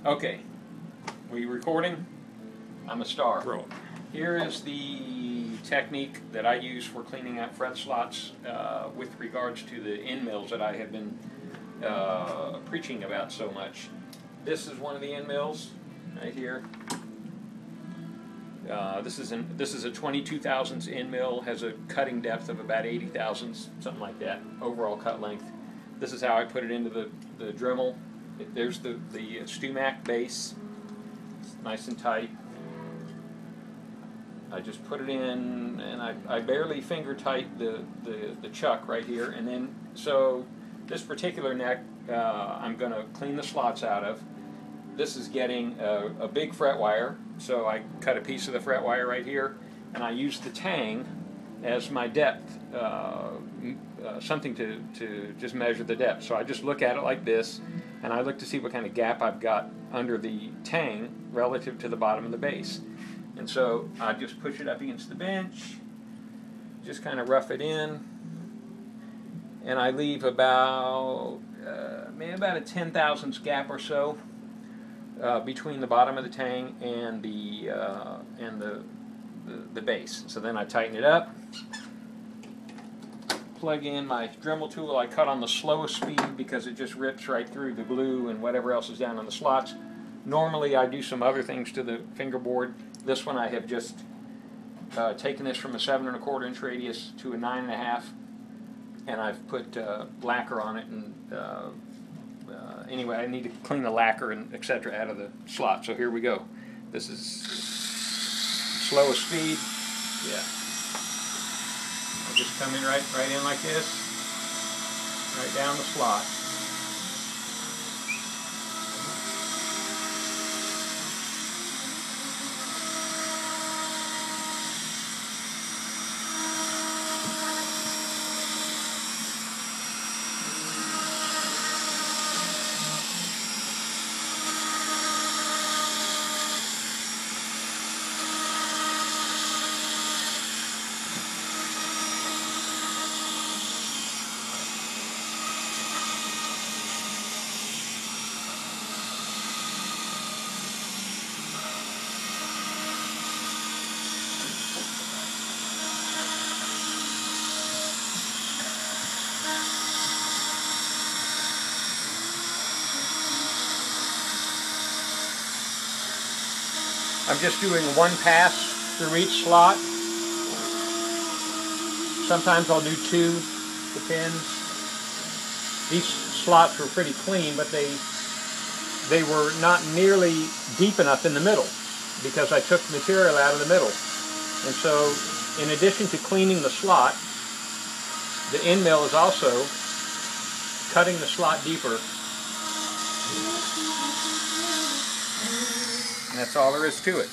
Okay, we recording? I'm a star. Roll. Here is the technique that I use for cleaning out fret slots with regards to the end mills that I have been preaching about so much. This is one of the end mills right here. This is a 22 thousandths end mill, has a cutting depth of about 80 thousandths, something like that, overall cut length. This is how I put it into the Dremel. There's the StewMac base. It's nice and tight. I just put it in, and I barely finger tight the chuck right here, and then so this particular neck I'm going to clean the slots out of. This is getting a big fret wire, so I cut a piece of the fret wire right here, and I use the tang as my depth, something to just measure the depth. So I just look at it like this, and I look to see what kind of gap I've got under the tang relative to the bottom of the base. And so I just push it up against the bench, just kind of rough it in, and I leave about maybe about a 10 thousandths gap or so between the bottom of the tang and the base. So then I tighten it up, plug in my Dremel tool. I cut on the slowest speed because it just rips right through the glue and whatever else is down on the slots. Normally I do some other things to the fingerboard. This one I have just taken this from a 7 1/4 inch radius to a 9 1/2, and I've put lacquer on it. And anyway, I need to clean the lacquer and etc. out of the slot. So here we go. This is slowest speed. Yeah. I'll just come in right in like this, right down the slot. I'm just doing one pass through each slot. Sometimes I'll do two, depends. These slots were pretty clean, but they were not nearly deep enough in the middle because I took material out of the middle. And so, in addition to cleaning the slot, the end mill is also cutting the slot deeper. And that's all there is to it.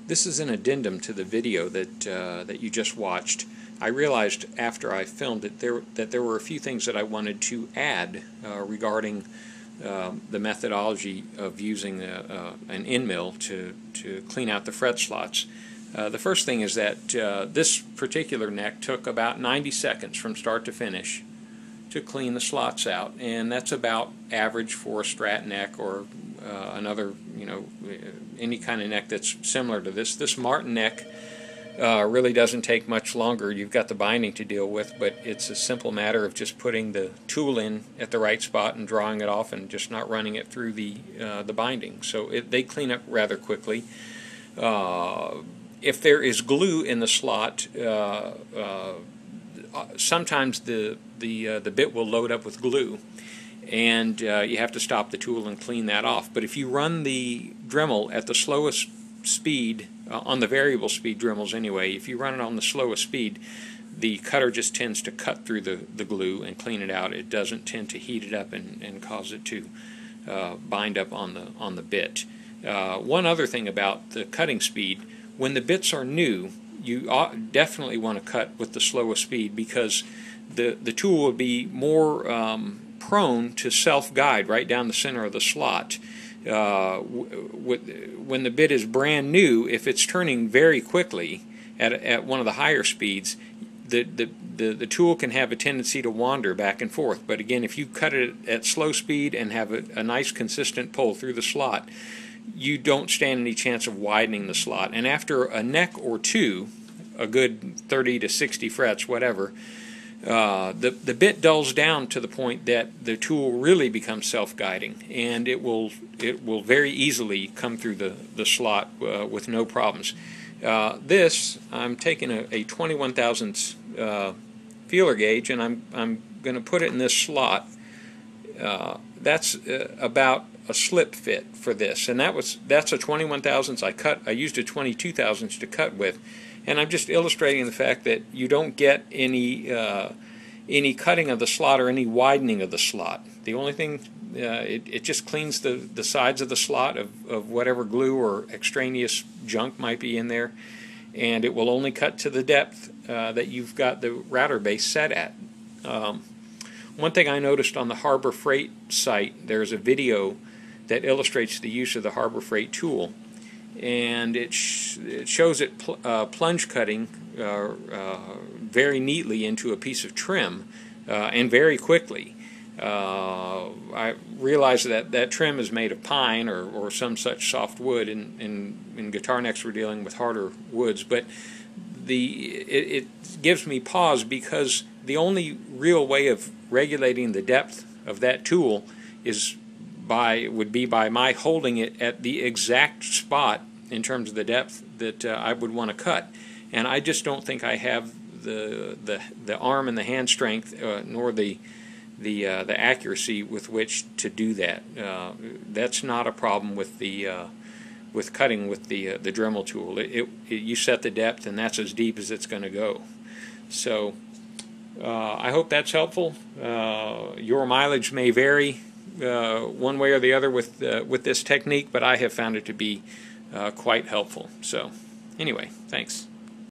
This is an addendum to the video that you just watched. I realized after I filmed it that there were a few things that I wanted to add regarding the methodology of using an end mill to clean out the fret slots. The first thing is that this particular neck took about 90 seconds from start to finish to clean the slots out, and that's about average for a Strat neck or another, any kind of neck that's similar to this. This Martin neck really doesn't take much longer. You've got the binding to deal with, but it's a simple matter of just putting the tool in at the right spot and drawing it off and just not running it through the binding. So they clean up rather quickly. If there is glue in the slot, sometimes the bit will load up with glue, and you have to stop the tool and clean that off. But if you run the Dremel at the slowest speed, on the variable speed Dremels anyway, if you run it on the slowest speed, the cutter just tends to cut through the glue and clean it out. It doesn't tend to heat it up and cause it to bind up on the bit. One other thing about the cutting speed, when the bits are new, you definitely want to cut with the slowest speed because the tool will be more prone to self-guide right down the center of the slot. When the bit is brand new, if it's turning very quickly at one of the higher speeds, the tool can have a tendency to wander back and forth. But again, if you cut it at slow speed and have a nice consistent pull through the slot, you don't stand any chance of widening the slot. And after a neck or two, a good 30 to 60 frets, whatever, the bit dulls down to the point that the tool really becomes self-guiding, and it will very easily come through the slot with no problems. This, I'm taking a 21 thousandths feeler gauge, and I'm going to put it in this slot. That's about a slip fit for this, and that's a 21 thousandths. I used a 22 thousandths to cut with, and I'm just illustrating the fact that you don't get any cutting of the slot or any widening of the slot. The only thing, it just cleans the sides of the slot of whatever glue or extraneous junk might be in there, and it will only cut to the depth that you've got the router base set at. One thing I noticed on the Harbor Freight site, there's a video that illustrates the use of the Harbor Freight tool, and it shows it plunge cutting very neatly into a piece of trim and very quickly. I realize that trim is made of pine or some such soft wood. In guitar necks we're dealing with harder woods, but it gives me pause, because the only real way of regulating the depth of that tool would be by my holding it at the exact spot in terms of the depth that I would want to cut, and I just don't think I have the arm and the hand strength nor the accuracy with which to do that. That's not a problem with cutting with the Dremel tool. You set the depth, and that's as deep as it's going to go. So I hope that's helpful. Your mileage may vary one way or the other with this technique, but I have found it to be quite helpful. So anyway, thanks.